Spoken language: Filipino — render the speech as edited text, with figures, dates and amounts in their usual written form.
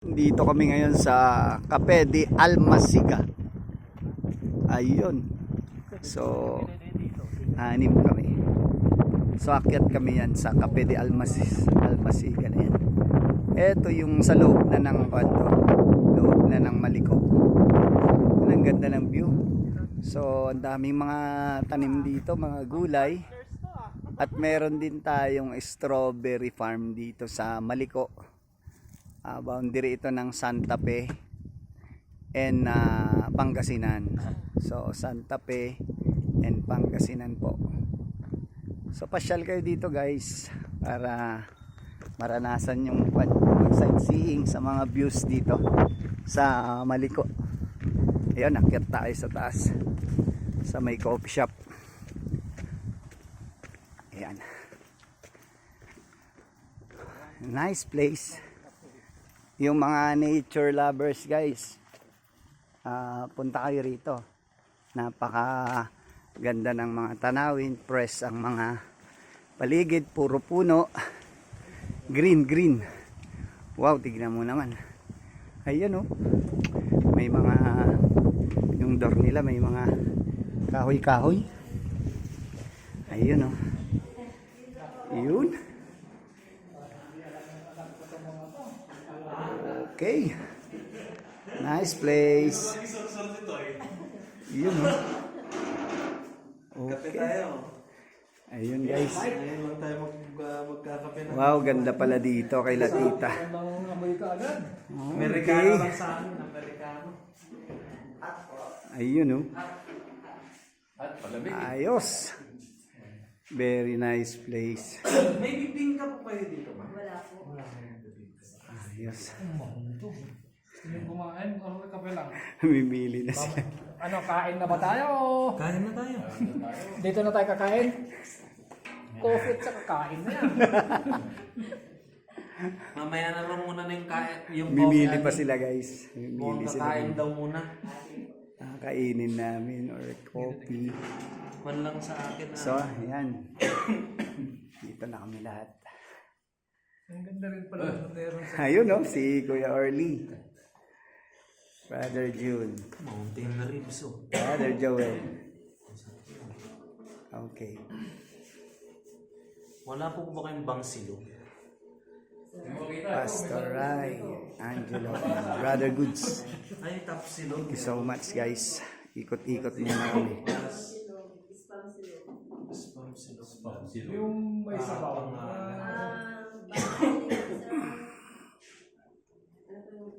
Dito kami ngayon sa Cafe de Almasiga. Ayun. So, anim kami. So, akyat kami yan sa Cafe de Almasiga na yan. Ito yung sa loob na ng kwanto. Loob na ng Maliko. Ang ganda ng view. So, ang daming mga tanim dito, mga gulay. At meron din tayong strawberry farm dito sa Maliko. Boundary ito ng Santa Fe and Pangasinan. So Santa Fe and Pangasinan po. So pasyal kayo dito guys para maranasan yung mag-sightseeing sa mga views dito sa Maliko. Ayun, akyat tayo sa taas sa may coffee shop. Ayan. Nice place. Yung mga nature lovers guys, punta kayo rito. Napaka ganda ng mga tanawin, fresh ang mga paligid, puro puno, green green. Wow, tignan mo naman. Ayan oh, may mga, yung door nila may mga kahoy kahoy. Ayun oh, yun. Okay. Nice place. Yun o. Okay. Ayun guys. Wow, ganda pala dito kay Latita. Amerikano lang sa amin, Amerikano. Ayun o. Ayos. Very nice place. May bibing ka po kayo dito ba? Wala po. Ayos. Yung kumain, or kape lang? Mimili na sila. Ano, kain na ba tayo? Kain na tayo. Dito na tayo kakain? Coffee at saka kain na yan. Mamaya na lang muna na yung kain. Yung Mimili pa sila guys. Mimili Kung sila. kakain daw muna. Kainin namin or coffee. Man lang sa akin. So, ayan. Dito na kami lahat. Ang ganda rin pala. Meron sa... Ayun no, si Kuya Orly. Brother June. Mountain na ribs oh. Brother Joel. Okay. Wala po ba kayong bangsilo? Pastor Rai, Angelo, Brother Goods. Ay, top silo. Thank you so much guys. Ikot-ikot muna kami. Spam silo. Yung may sabaw.